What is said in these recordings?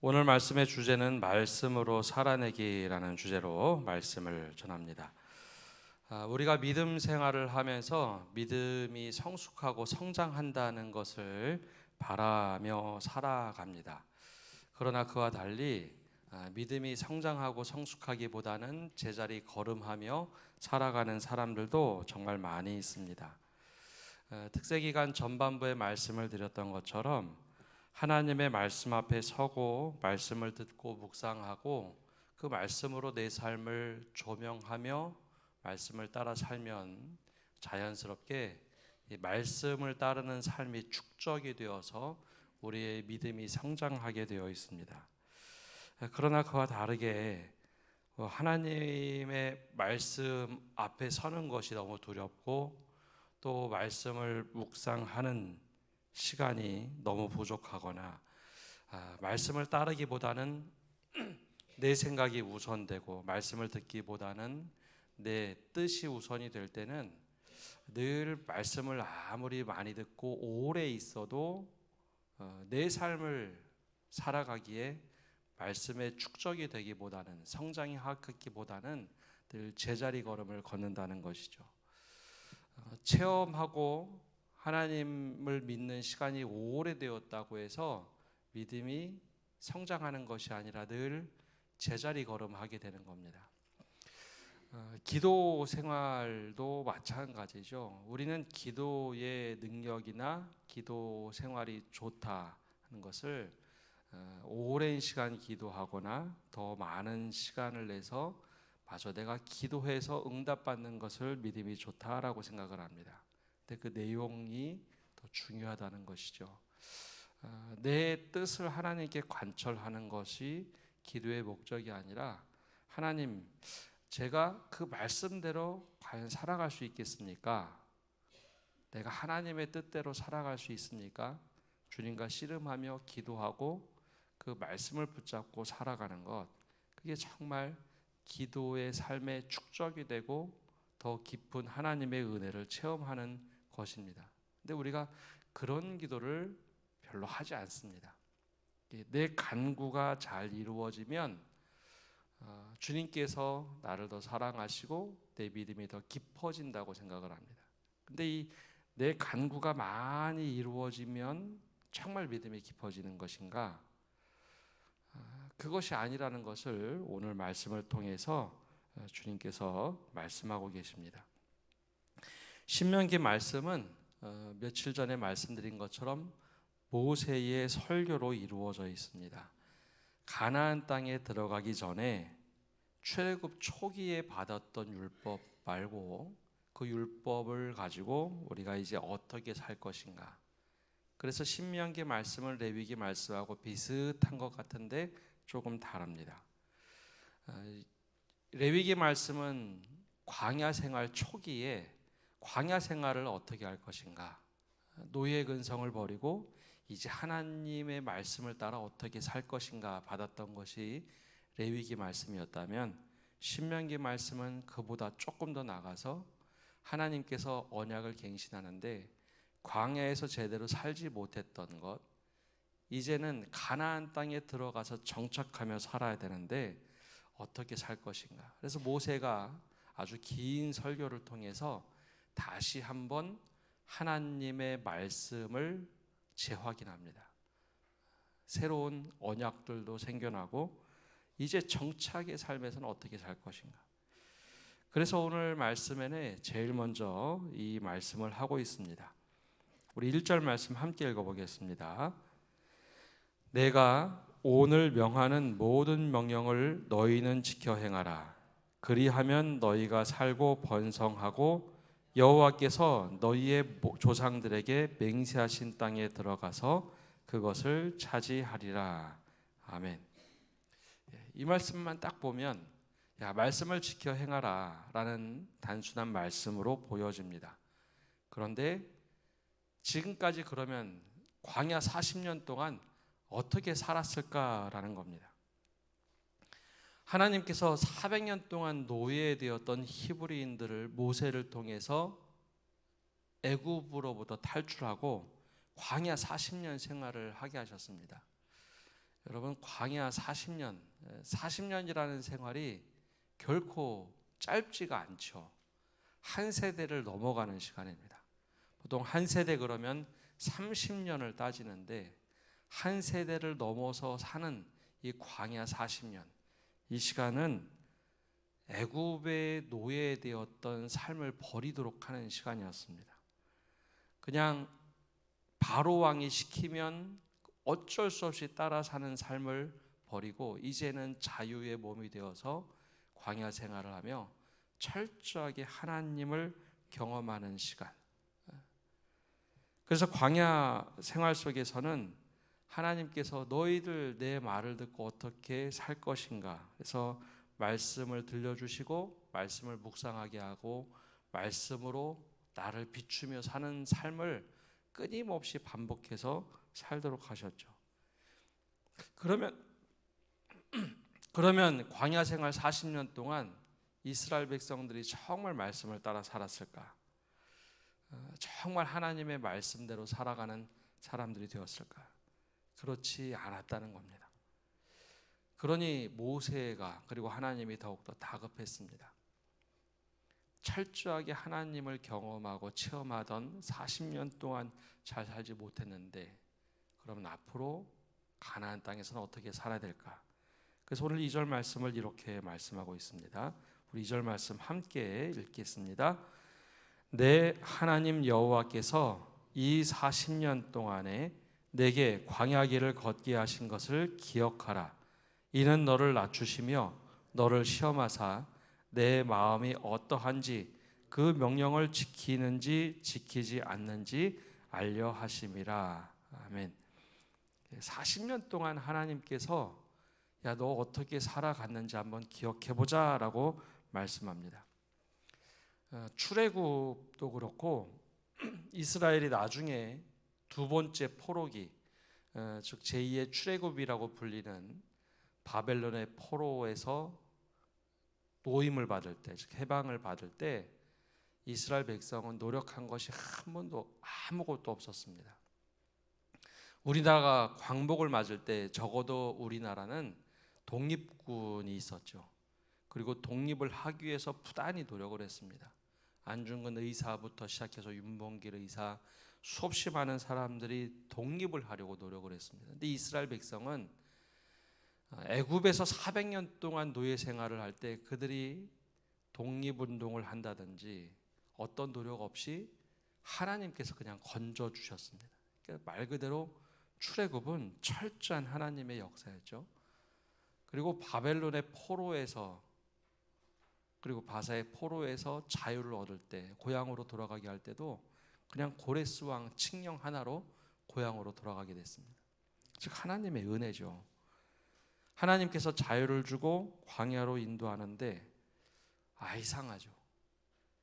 오늘 말씀의 주제는 말씀으로 살아내기라는 주제로 말씀을 전합니다. 우리가 믿음 생활을 하면서 믿음이 성숙하고 성장한다는 것을 바라며 살아갑니다. 그러나 그와 달리 믿음이 성장하고 성숙하기보다는 제자리 걸음하며 살아가는 사람들도 정말 많이 있습니다. 특세기간 전반부에 말씀을 드렸던 것처럼 하나님의 말씀 앞에 서고 말씀을 듣고 묵상하고 그 말씀으로 내 삶을 조명하며 말씀을 따라 살면 자연스럽게 이 말씀을 따르는 삶이 축적이 되어서 우리의 믿음이 성장하게 되어 있습니다. 그러나 그와 다르게 하나님의 말씀 앞에 서는 것이 너무 두렵고 또 말씀을 묵상하는 시간이 너무 부족하거나 말씀을 따르기보다는 내 생각이 우선되고 말씀을 듣기보다는 내 뜻이 우선이 될 때는 늘 말씀을 아무리 많이 듣고 오래 있어도 내 삶을 살아가기에 말씀의 축적이 되기보다는 성장이 하기보다는 늘 제자리 걸음을 걷는다는 것이죠. 체험하고 하나님을 믿는 시간이 오래되었다고 해서 믿음이 성장하는 것이 아니라 늘 제자리 걸음하게 되는 겁니다. 기도 생활도 마찬가지죠. 우리는 기도의 능력이나 기도 생활이 좋다 하는 것을 오랜 시간 기도하거나 더 많은 시간을 내서 맞아 내가 기도해서 응답받는 것을 믿음이 좋다라고 생각을 합니다. 근데 그 내용이 더 중요하다는 것이죠. 내 뜻을 하나님께 관철하는 것이 기도의 목적이 아니라 하나님, 제가 그 말씀대로 과연 살아갈 수 있겠습니까? 내가 하나님의 뜻대로 살아갈 수 있습니까? 주님과 씨름하며 기도하고 그 말씀을 붙잡고 살아가는 것, 그게 정말 기도의 삶의 축적이 되고 더 깊은 하나님의 은혜를 체험하는 것입니다. 근데 우리가 그런 기도를 별로 하지 않습니다. 내 간구가 잘 이루어지면 주님께서 나를 더 사랑하시고 내 믿음이 더 깊어진다고 생각을 합니다. 근데 이 내 간구가 많이 이루어지면 정말 믿음이 깊어지는 것인가? 그것이 아니라는 것을 오늘 말씀을 통해서 주님께서 말씀하고 계십니다. 신명기 말씀은 며칠 전에 말씀드린 것처럼 모세의 설교로 이루어져 있습니다. 가나안 땅에 들어가기 전에 출애굽 초기에 받았던 율법 말고 그 율법을 가지고 우리가 이제 어떻게 살 것인가. 그래서 신명기 말씀은 레위기 말씀하고 비슷한 것 같은데 조금 다릅니다. 레위기 말씀은 광야 생활 초기에 광야 생활을 어떻게 할 것인가, 노예 근성을 버리고 이제 하나님의 말씀을 따라 어떻게 살 것인가 받았던 것이 레위기 말씀이었다면 신명기 말씀은 그보다 조금 더 나가서 하나님께서 언약을 갱신하는데 광야에서 제대로 살지 못했던 것, 이제는 가나안 땅에 들어가서 정착하며 살아야 되는데 어떻게 살 것인가. 그래서 모세가 아주 긴 설교를 통해서 다시 한번 하나님의 말씀을 재확인합니다. 새로운 언약들도 생겨나고 이제 정착의 삶에서는 어떻게 살 것인가. 그래서 오늘 말씀에는 제일 먼저 이 말씀을 하고 있습니다. 우리 1절 말씀 함께 읽어보겠습니다. 내가 오늘 명하는 모든 명령을 너희는 지켜 행하라. 그리하면 너희가 살고 번성하고 여호와께서 너희의 조상들에게 맹세하신 땅에 들어가서 그것을 차지하리라. 아멘. 이 말씀만 딱 보면 야, 말씀을 지켜 행하라 라는 단순한 말씀으로 보여집니다. 그런데 지금까지 그러면 광야 40년 동안 어떻게 살았을까라는 겁니다. 하나님께서 400년 동안 노예되었던 히브리인들을 모세를 통해서 애굽으로부터 탈출하고 광야 40년 생활을 하게 하셨습니다. 여러분, 광야 40년이라는 생활이 결코 짧지가 않죠. 한 세대를 넘어가는 시간입니다. 보통 한 세대 그러면 30년을 따지는데 한 세대를 넘어서 사는 이 광야 40년, 이 시간은 애굽의 노예되었던 삶을 버리도록 하는 시간이었습니다. 그냥 바로 왕이 시키면 어쩔 수 없이 따라 사는 삶을 버리고 이제는 자유의 몸이 되어서 광야 생활을 하며 철저하게 하나님을 경험하는 시간. 그래서 광야 생활 속에서는 하나님께서 너희들 내 말을 듣고 어떻게 살 것인가, 그래서 말씀을 들려주시고 말씀을 묵상하게 하고 말씀으로 나를 비추며 사는 삶을 끊임없이 반복해서 살도록 하셨죠. 그러면 광야 생활 40년 동안 이스라엘 백성들이 정말 말씀을 따라 살았을까? 정말 하나님의 말씀대로 살아가는 사람들이 되었을까? 그렇지 않았다는 겁니다. 그러니 모세가 그리고 하나님이 더욱더 다급했습니다. 철저하게 하나님을 경험하고 체험하던 40년 동안 잘 살지 못했는데 그러면 앞으로 가나안 땅에서는 어떻게 살아야 될까? 그래서 오늘 2절 말씀을 이렇게 말씀하고 있습니다. 우리 2절 말씀 함께 읽겠습니다. 내 하나님 여호와께서 이 40년 동안에 내게 광야길을 걷게 하신 것을 기억하라. 이는 너를 낮추시며 너를 시험하사 내 마음이 어떠한지 그 명령을 지키는지 지키지 않는지 알려 하심이라. 아멘. 40년 동안 하나님께서 야, 너 어떻게 살아갔는지 한번 기억해보자 라고 말씀합니다. 출애굽도 그렇고 이스라엘이 나중에 두 번째 포로기, 즉 제2의 출애굽이라고 불리는 바벨론의 포로에서 노임을 받을 때, 즉 해방을 받을 때 이스라엘 백성은 노력한 것이 한 번도 아무것도 없었습니다. 우리나라가 광복을 맞을 때 적어도 우리나라는 독립군이 있었죠. 그리고 독립을 하기 위해서 부단히 노력을 했습니다. 안중근 의사부터 시작해서 윤봉길 의사, 수없이 많은 사람들이 독립을 하려고 노력을 했습니다. 그런데 이스라엘 백성은 애굽에서 400년 동안 노예 생활을 할 때 그들이 독립운동을 한다든지 어떤 노력 없이 하나님께서 그냥 건져 주셨습니다. 그러니까 말 그대로 출애굽은 철저한 하나님의 역사였죠. 그리고 바벨론의 포로에서, 그리고 바사의 포로에서 자유를 얻을 때, 고향으로 돌아가게 할 때도 그냥 고레스 왕 칙령 하나로 고향으로 돌아가게 됐습니다. 즉 하나님의 은혜죠. 하나님께서 자유를 주고 광야로 인도하는데 이상하죠.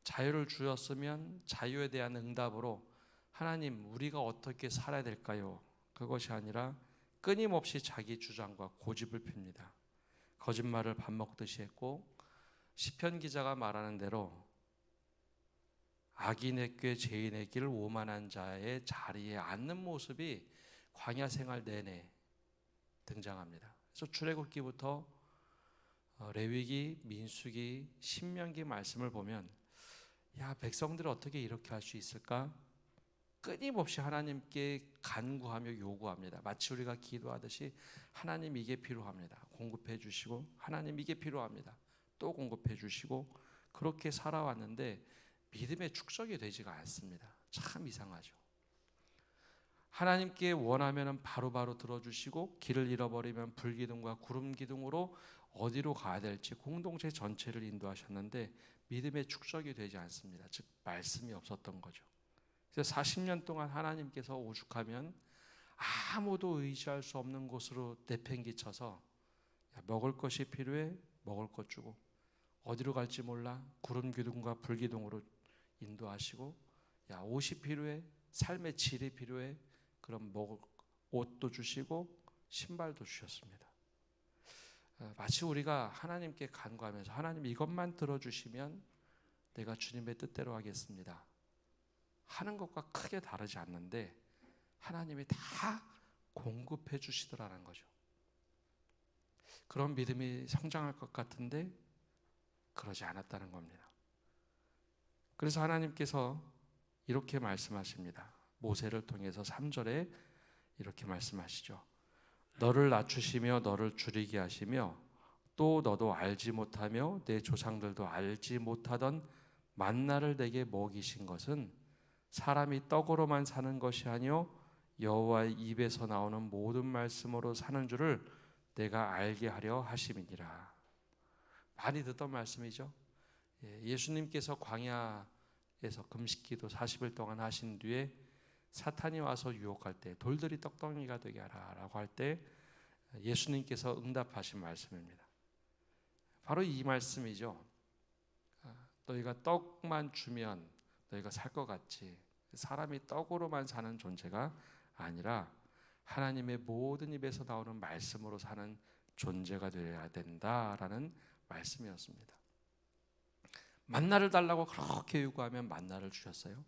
자유를 주었으면 자유에 대한 응답으로 하나님 우리가 어떻게 살아야 될까요? 그것이 아니라 끊임없이 자기 주장과 고집을 핍니다. 거짓말을 밥 먹듯이 했고 시편 기자가 말하는 대로 악인의 꾀 죄인의 길 오만한 자의 자리에 앉는 모습이 광야 생활 내내 등장합니다. 그래서 출애굽기부터 레위기, 민수기, 신명기 말씀을 보면 야, 백성들이 어떻게 이렇게 할 수 있을까? 끊임없이 하나님께 간구하며 요구합니다. 마치 우리가 기도하듯이 하나님 이게 필요합니다. 공급해 주시고 하나님 이게 필요합니다. 또 공급해 주시고 그렇게 살아왔는데 믿음의 축적이 되지가 않습니다. 참 이상하죠. 하나님께 원하면 바로바로 들어주시고 길을 잃어버리면 불기둥과 구름기둥으로 어디로 가야 될지 공동체 전체를 인도하셨는데 믿음의 축적이 되지 않습니다. 즉 말씀이 없었던 거죠. 그래서 40년 동안 하나님께서 오죽하면 아무도 의지할 수 없는 곳으로 내팽개쳐서 먹을 것이 필요해 먹을 것 주고 어디로 갈지 몰라 구름기둥과 불기둥으로 인도하시고 야 옷이 필요해 삶의 질이 필요해 그럼 먹을 옷도 주시고 신발도 주셨습니다. 마치 우리가 하나님께 간구하면서 하나님 이것만 들어주시면 내가 주님의 뜻대로 하겠습니다 하는 것과 크게 다르지 않는데 하나님이 다 공급해 주시더라는 거죠. 그런 믿음이 성장할 것 같은데 그러지 않았다는 겁니다. 그래서 하나님께서 이렇게 말씀하십니다. 모세를 통해서 3절에 이렇게 말씀하시죠. 너를 낮추시며 너를 줄이게 하시며 또 너도 알지 못하며 내 조상들도 알지 못하던 만나를 내게 먹이신 것은 사람이 떡으로만 사는 것이 아니요 여호와의 입에서 나오는 모든 말씀으로 사는 줄을 내가 알게 하려 하심이니라. 많이 듣던 말씀이죠. 예수님께서 광야에서 금식기도 40일 동안 하신 뒤에 사탄이 와서 유혹할 때 돌들이 떡덩이가 되게 하라라고 할 때 예수님께서 응답하신 말씀입니다. 바로 이 말씀이죠. 너희가 떡만 주면 너희가 살 것 같지. 사람이 떡으로만 사는 존재가 아니라 하나님의 모든 입에서 나오는 말씀으로 사는 존재가 되어야 된다라는 말씀이었습니다. 만나를 달라고 그렇게 요구하면 만나를 주셨어요.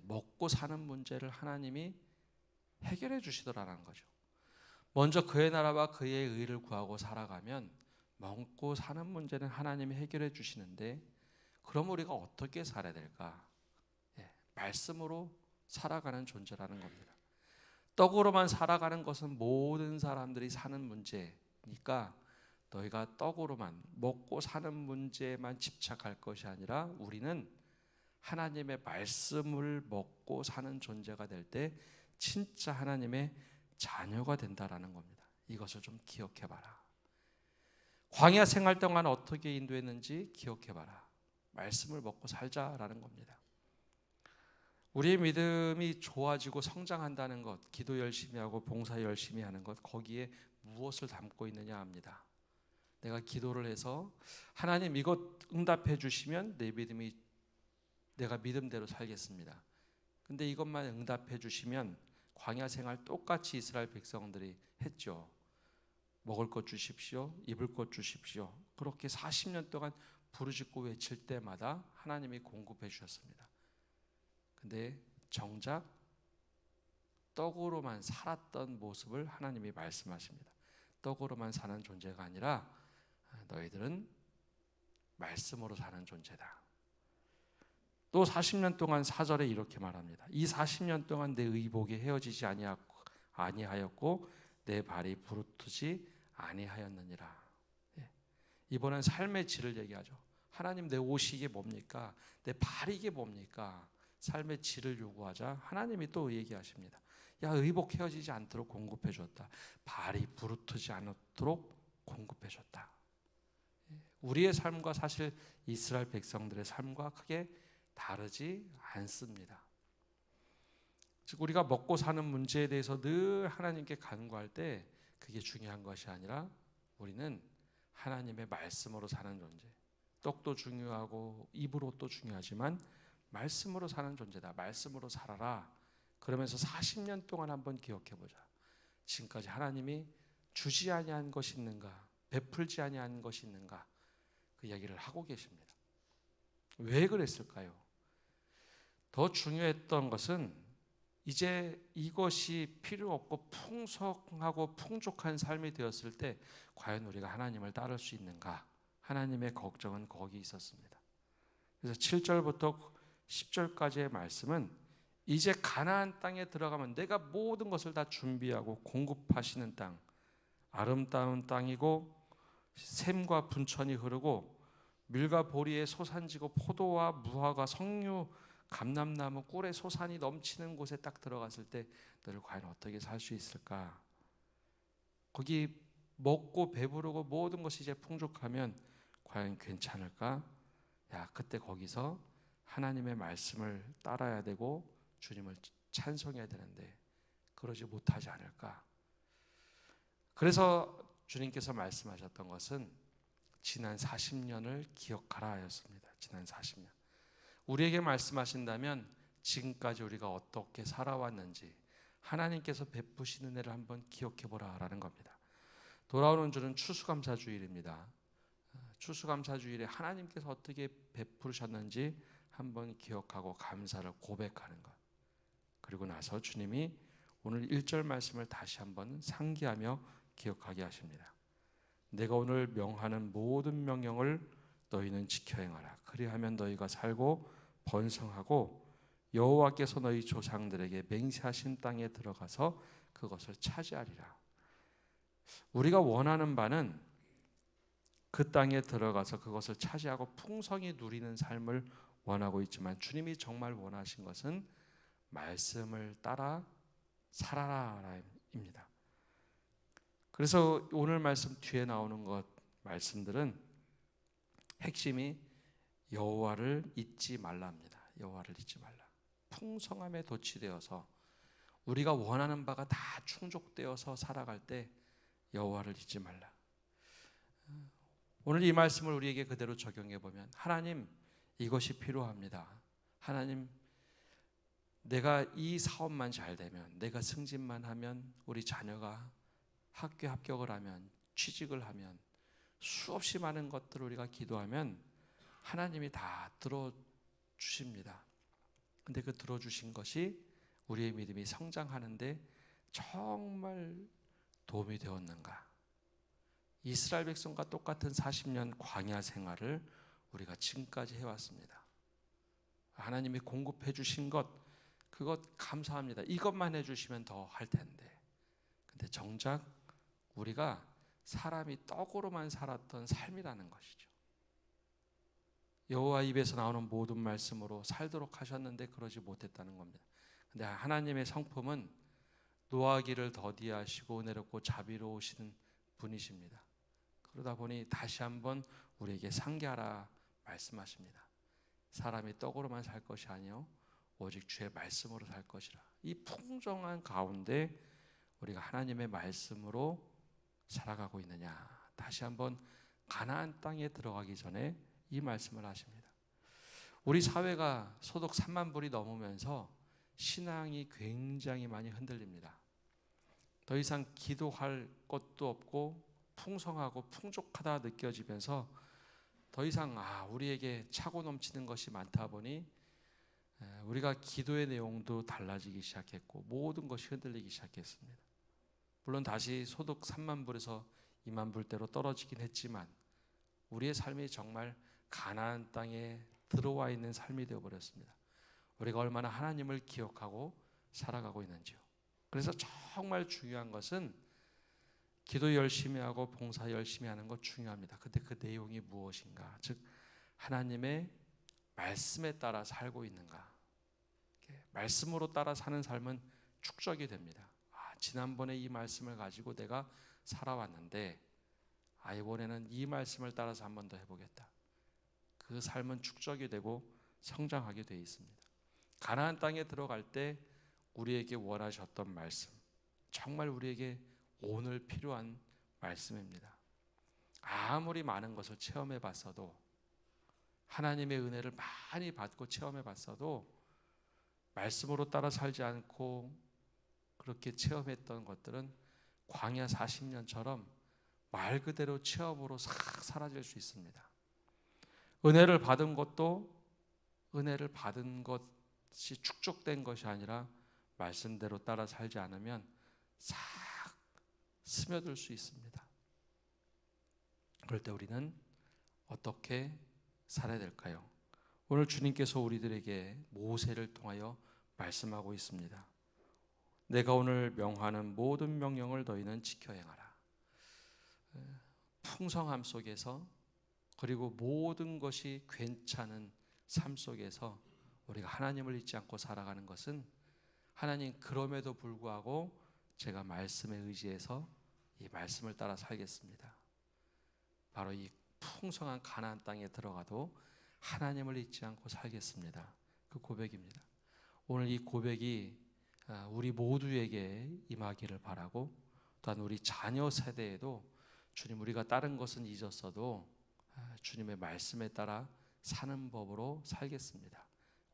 먹고 사는 문제를 하나님이 해결해 주시더라는 거죠. 먼저 그의 나라와 그의 의를 구하고 살아가면 먹고 사는 문제는 하나님이 해결해 주시는데 그럼 우리가 어떻게 살아야 될까? 말씀으로 살아가는 존재라는 겁니다. 떡으로만 살아가는 것은 모든 사람들이 사는 문제니까 너희가 떡으로만 먹고 사는 문제에만 집착할 것이 아니라 우리는 하나님의 말씀을 먹고 사는 존재가 될 때 진짜 하나님의 자녀가 된다라는 겁니다. 이것을 좀 기억해봐라. 광야 생활 동안 어떻게 인도했는지 기억해봐라. 말씀을 먹고 살자라는 겁니다. 우리의 믿음이 좋아지고 성장한다는 것, 기도 열심히 하고 봉사 열심히 하는 것, 거기에 무엇을 담고 있느냐 합니다. 내가 기도를 해서 하나님 이것 응답해 주시면 내가 믿음대로 살겠습니다. 근데 이것만 응답해 주시면 광야 생활 똑같이 이스라엘 백성들이 했죠. 먹을 것 주십시오. 입을 것 주십시오. 그렇게 40년 동안 부르짖고 외칠 때마다 하나님이 공급해 주셨습니다. 근데 정작 떡으로만 살았던 모습을 하나님이 말씀하십니다. 떡으로만 사는 존재가 아니라 너희들은 말씀으로 사는 존재다. 또 40년 동안 4절에 이렇게 말합니다. 이 40년 동안 내 의복이 헤어지지 아니하였고 내 발이 부르트지 아니하였느니라. 이번엔 삶의 질을 얘기하죠. 하나님 내 옷이 이게 뭡니까? 내 발이 이게 뭡니까? 삶의 질을 요구하자 하나님이 또 얘기하십니다. 야, 의복 헤어지지 않도록 공급해 줬다. 발이 부르트지 않도록 공급해 줬다. 우리의 삶과 사실 이스라엘 백성들의 삶과 크게 다르지 않습니다. 즉 우리가 먹고 사는 문제에 대해서 늘 하나님께 간구할 때 그게 중요한 것이 아니라 우리는 하나님의 말씀으로 사는 존재. 떡도 중요하고 입을 옷도 중요하지만 말씀으로 사는 존재다. 말씀으로 살아라. 그러면서 40년 동안 한번 기억해 보자. 지금까지 하나님이 주지 아니한 것이 있는가? 베풀지 아니한 것이 있는가? 그 이야기를 하고 계십니다. 왜 그랬을까요? 더 중요했던 것은 이제 이것이 필요 없고 풍성하고 풍족한 삶이 되었을 때 과연 우리가 하나님을 따를 수 있는가? 하나님의 걱정은 거기 있었습니다. 그래서 7절부터 10절까지의 말씀은 이제 가나안 땅에 들어가면 내가 모든 것을 다 준비하고 공급하시는 땅, 아름다운 땅이고 샘과 분천이 흐르고 밀과 보리의 소산지고 포도와 무화과 석류 감람나무 꿀의 소산이 넘치는 곳에 딱 들어갔을 때 너를 과연 어떻게 살 수 있을까? 거기 먹고 배부르고 모든 것이 이제 풍족하면 과연 괜찮을까? 야, 그때 거기서 하나님의 말씀을 따라야 되고 주님을 찬송해야 되는데 그러지 못하지 않을까? 그래서 주님께서 말씀하셨던 것은 지난 40년을 기억하라 하였습니다. 지난 40년. 우리에게 말씀하신다면 지금까지 우리가 어떻게 살아왔는지 하나님께서 베푸시는 은혜를 한번 기억해보라 라는 겁니다. 돌아오는 주는 추수감사주일입니다. 추수감사주일에 하나님께서 어떻게 베푸셨는지 한번 기억하고 감사를 고백하는 것. 그리고 나서 주님이 오늘 1절 말씀을 다시 한번 상기하며 기억하게 하십니다. 내가 오늘 명하는 모든 명령을 너희는 지켜 행하라. 그리하면 너희가 살고 번성하고 여호와께서 너희 조상들에게 맹세하신 땅에 들어가서 그것을 차지하리라. 우리가 원하는 바는 그 땅에 들어가서 그것을 차지하고 풍성히 누리는 삶을 원하고 있지만, 주님이 정말 원하신 것은 말씀을 따라 살아라입니다. 그래서 오늘 말씀 뒤에 나오는 말씀들은 핵심이 여호와를 잊지 말라입니다. 여호와를 잊지 말라. 풍성함에 도취되어서 우리가 원하는 바가 다 충족되어서 살아갈 때 여호와를 잊지 말라. 오늘 이 말씀을 우리에게 그대로 적용해 보면, 하나님, 이것이 필요합니다. 하나님, 내가 이 사업만 잘 되면, 내가 승진만 하면, 우리 자녀가 학교 합격을 하면, 취직을 하면, 수없이 많은 것들을 우리가 기도하면 하나님이 다 들어주십니다. 근데 그 들어주신 것이 우리의 믿음이 성장하는데 정말 도움이 되었는가? 이스라엘 백성과 똑같은 40년 광야 생활을 우리가 지금까지 해왔습니다. 하나님이 공급해 주신 것, 그것 감사합니다. 이것만 해주시면 더 할 텐데. 근데 정작 우리가 사람이 떡으로만 살았던 삶이라는 것이죠. 여호와 입에서 나오는 모든 말씀으로 살도록 하셨는데 그러지 못했다는 겁니다. 근데 하나님의 성품은 노하기를 더디하시고 은혜롭고 자비로우신 분이십니다. 그러다 보니 다시 한번 우리에게 상기하라 말씀하십니다. 사람이 떡으로만 살 것이 아니요 오직 주의 말씀으로 살 것이라. 이 풍성한 가운데 우리가 하나님의 말씀으로 살아가고 있느냐. 다시 한번 가나안 땅에 들어가기 전에 이 말씀을 하십니다. 우리 사회가 소득 3만 불이 넘으면서 신앙이 굉장히 많이 흔들립니다. 더 이상 기도할 것도 없고 풍성하고 풍족하다 느껴지면서 더 이상 우리에게 차고 넘치는 것이 많다 보니 우리가 기도의 내용도 달라지기 시작했고 모든 것이 흔들리기 시작했습니다. 물론 다시 소득 3만 불에서 2만 불대로 떨어지긴 했지만 우리의 삶이 정말 가나안 땅에 들어와 있는 삶이 되어버렸습니다. 우리가 얼마나 하나님을 기억하고 살아가고 있는지요. 그래서 정말 중요한 것은 기도 열심히 하고 봉사 열심히 하는 것 중요합니다. 근데 그 내용이 무엇인가? 즉 하나님의 말씀에 따라 살고 있는가? 말씀으로 따라 사는 삶은 축적이 됩니다. 지난번에 이 말씀을 가지고 내가 살아왔는데 이번에는 이 말씀을 따라서 한 번 더 해보겠다. 그 삶은 축적이 되고 성장하게 되어 있습니다. 가나안 땅에 들어갈 때 우리에게 원하셨던 말씀, 정말 우리에게 오늘 필요한 말씀입니다. 아무리 많은 것을 체험해 봤어도, 하나님의 은혜를 많이 받고 체험해 봤어도 말씀으로 따라 살지 않고 그렇게 체험했던 것들은 광야 40년처럼 말 그대로 체험으로 싹 사라질 수 있습니다. 은혜를 받은 것도 은혜를 받은 것이 축적된 것이 아니라 말씀대로 따라 살지 않으면 싹 스며들 수 있습니다. 그럴 때 우리는 어떻게 살아야 될까요? 오늘 주님께서 우리들에게 모세를 통하여 말씀하고 있습니다. 내가 오늘 명하는 모든 명령을 너희는 지켜 행하라. 풍성함 속에서, 그리고 모든 것이 괜찮은 삶 속에서 우리가 하나님을 잊지 않고 살아가는 것은, 하나님 그럼에도 불구하고 제가 말씀에 의지해서 이 말씀을 따라 살겠습니다. 바로 이 풍성한 가나안 땅에 들어가도 하나님을 잊지 않고 살겠습니다. 그 고백입니다. 오늘 이 고백이 우리 모두에게 임하기를 바라고, 또한 우리 자녀 세대에도 주님, 우리가 다른 것은 잊었어도 주님의 말씀에 따라 사는 법으로 살겠습니다.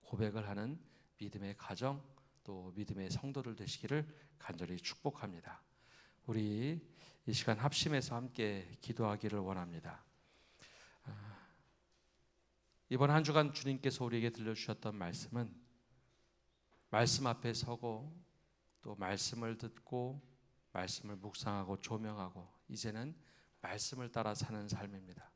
고백을 하는 믿음의 가정, 또 믿음의 성도들 되시기를 간절히 축복합니다. 우리 이 시간 합심해서 함께 기도하기를 원합니다. 이번 한 주간 주님께서 우리에게 들려주셨던 말씀은, 말씀 앞에 서고 또 말씀을 듣고 말씀을 묵상하고 조명하고 이제는 말씀을 따라 사는 삶입니다.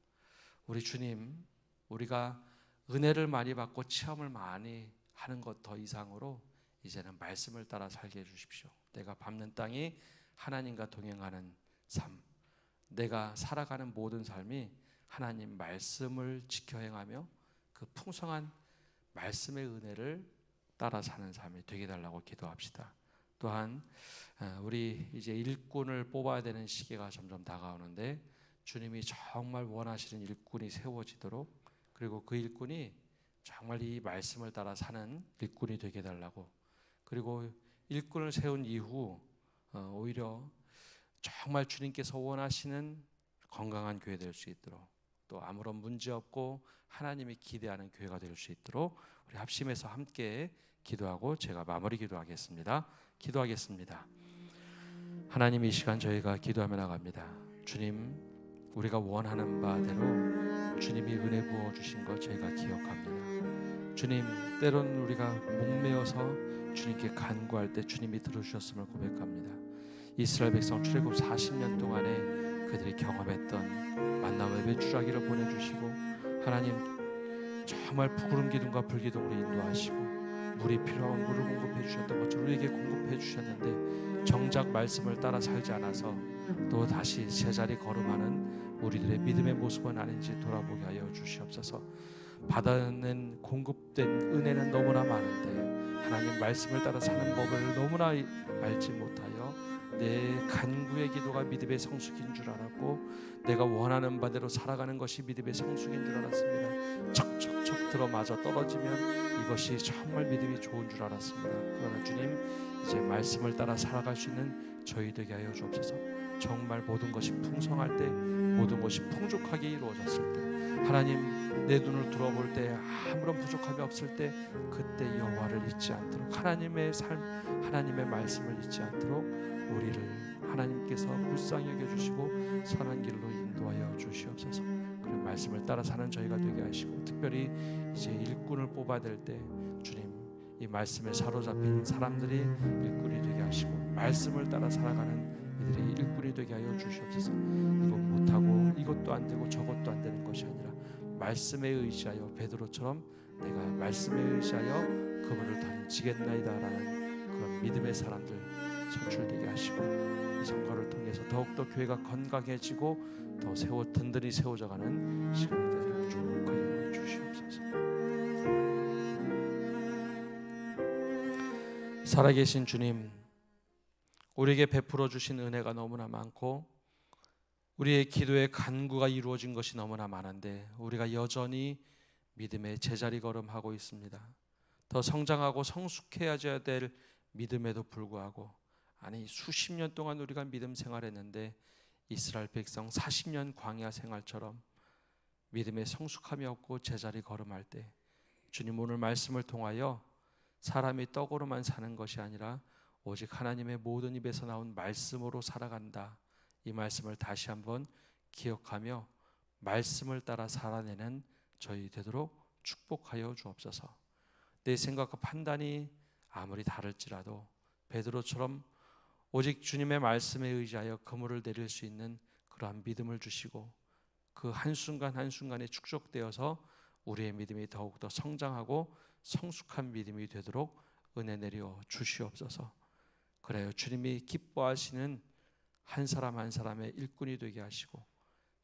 우리 주님, 우리가 은혜를 많이 받고 체험을 많이 하는 것 더 이상으로 이제는 말씀을 따라 살게 해주십시오. 내가 밟는 땅이 하나님과 동행하는 삶, 내가 살아가는 모든 삶이 하나님 말씀을 지켜 행하며 그 풍성한 말씀의 은혜를 따라 사는 삶이 되게 달라고 기도합시다. 또한 우리 이제 일꾼을 뽑아야 되는 시기가 점점 다가오는데 주님이 정말 원하시는 일꾼이 세워지도록, 그리고 그 일꾼이 정말 이 말씀을 따라 사는 일꾼이 되게 달라고, 그리고 일꾼을 세운 이후 오히려 정말 주님께서 원하시는 건강한 교회 될 수 있도록, 또 아무런 문제 없고 하나님이 기대하는 교회가 될 수 있도록 우리 합심해서 함께 기도하고 제가 마무리 기도하겠습니다. 기도하겠습니다. 하나님, 이 시간 저희가 기도하며 나갑니다. 주님, 우리가 원하는 바대로 주님이 은혜 부어 주신 것 저희가 기억합니다. 주님, 때론 우리가 목매어서 주님께 간구할 때 주님이 들어주셨음을 고백합니다. 이스라엘 백성 출애굽 40년 동안에 그들이 경험했던 만나와 배추라기를 보내주시고 하나님 정말 푸구름 기둥과 불기둥으로 인도하시고 물이 필요한 물을 공급해 주셨던 것처럼 우리에게 공급해 주셨는데 정작 말씀을 따라 살지 않아서 또 다시 제자리 걸음하는 우리들의 믿음의 모습은 아닌지 돌아보게 하여 주시옵소서. 받아낸 공급된 은혜는 너무나 많은데 하나님 말씀을 따라 사는 법을 너무나 알지 못하여 내 간구의 기도가 믿음의 성숙인 줄 알았고 내가 원하는 바대로 살아가는 것이 믿음의 성숙인 줄 알았습니다. 척척척 들어맞아 떨어지면 이것이 정말 믿음이 좋은 줄 알았습니다. 그러나 주님, 이제 말씀을 따라 살아갈 수 있는 저희 되게 하여 주옵소서. 정말 모든 것이 풍성할 때, 모든 것이 풍족하게 이루어졌을 때, 하나님 내 눈을 들어볼 때 아무런 부족함이 없을 때 그때 여호와를 잊지 않도록, 하나님의 삶, 하나님의 말씀을 잊지 않도록 우리를 하나님께서 불쌍히 여겨주시고 선한 길로 인도하여 주시옵소서. 그런 말씀을 따라 사는 저희가 되게 하시고, 특별히 이제 일꾼을 뽑아야 될 때 주님, 이 말씀에 사로잡힌 사람들이 일꾼이 되게 하시고 말씀을 따라 살아가는 이들이 일꾼이 되게 하여 주시옵소서. 이것 못하고 이것도 안 되고 저것도 안 되는 것이 아니라 말씀에 의지하여 베드로처럼 내가 말씀에 의지하여 그물을 던지겠나이다라는 그런 믿음의 사람들 선출되게 하시고, 이 선거를 통해서 더욱더 교회가 건강해지고 더 든든히 세워져가는 시간이 되도록 축복하여 주시옵소서. 살아계신 주님, 우리에게 베풀어 주신 은혜가 너무나 많고 우리의 기도의 간구가 이루어진 것이 너무나 많은데 우리가 여전히 믿음의 제자리 걸음하고 있습니다. 더 성장하고 성숙해야 될 믿음에도 불구하고, 아니 수십 년 동안 우리가 믿음 생활했는데 이스라엘 백성 40년 광야 생활처럼 믿음의 성숙함이 없고 제자리 걸음할 때 주님, 오늘 말씀을 통하여 사람이 떡으로만 사는 것이 아니라 오직 하나님의 모든 입에서 나온 말씀으로 살아간다, 이 말씀을 다시 한번 기억하며 말씀을 따라 살아내는 저희 되도록 축복하여 주옵소서. 내 생각과 판단이 아무리 다를지라도 베드로처럼 오직 주님의 말씀에 의지하여 그물을 내릴 수 있는 그러한 믿음을 주시고 그 한순간 한순간에 축적되어서 우리의 믿음이 더욱더 성장하고 성숙한 믿음이 되도록 은혜 내려 주시옵소서. 그래요, 주님이 기뻐하시는 한 사람 한 사람의 일꾼이 되게 하시고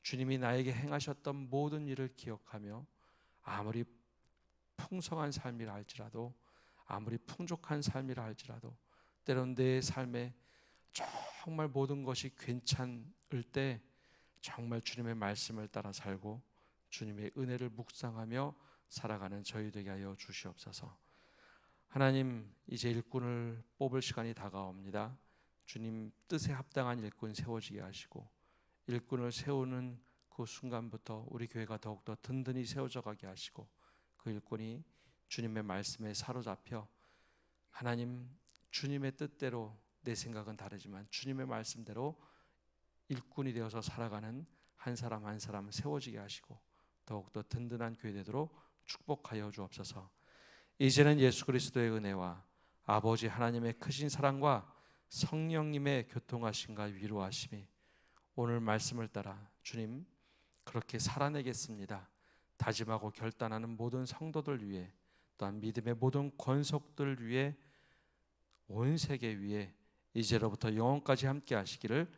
주님이 나에게 행하셨던 모든 일을 기억하며 아무리 풍성한 삶이라 할지라도, 아무리 풍족한 삶이라 할지라도 때론 내 삶에 정말 모든 것이 괜찮을 때 정말 주님의 말씀을 따라 살고 주님의 은혜를 묵상하며 살아가는 저희 되게 하여 주시옵소서. 하나님, 이제 일꾼을 뽑을 시간이 다가옵니다. 주님 뜻에 합당한 일꾼 세워지게 하시고 일꾼을 세우는 그 순간부터 우리 교회가 더욱더 든든히 세워져 가게 하시고 그 일꾼이 주님의 말씀에 사로잡혀 하나님 주님의 뜻대로, 내 생각은 다르지만 주님의 말씀대로 일꾼이 되어서 살아가는 한 사람 한 사람 세워지게 하시고 더욱더 든든한 교회 되도록 축복하여 주옵소서. 이제는 예수 그리스도의 은혜와 아버지 하나님의 크신 사랑과 성령님의 교통하심과 위로하심이 오늘 말씀을 따라 주님 그렇게 살아내겠습니다. 다짐하고 결단하는 모든 성도들 위해, 또한 믿음의 모든 권속들 위해, 온 세계 위에 이제로부터 영원까지 함께 하시기를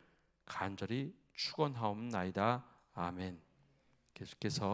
간절히 축원하옵나이다. 아멘. 계속해서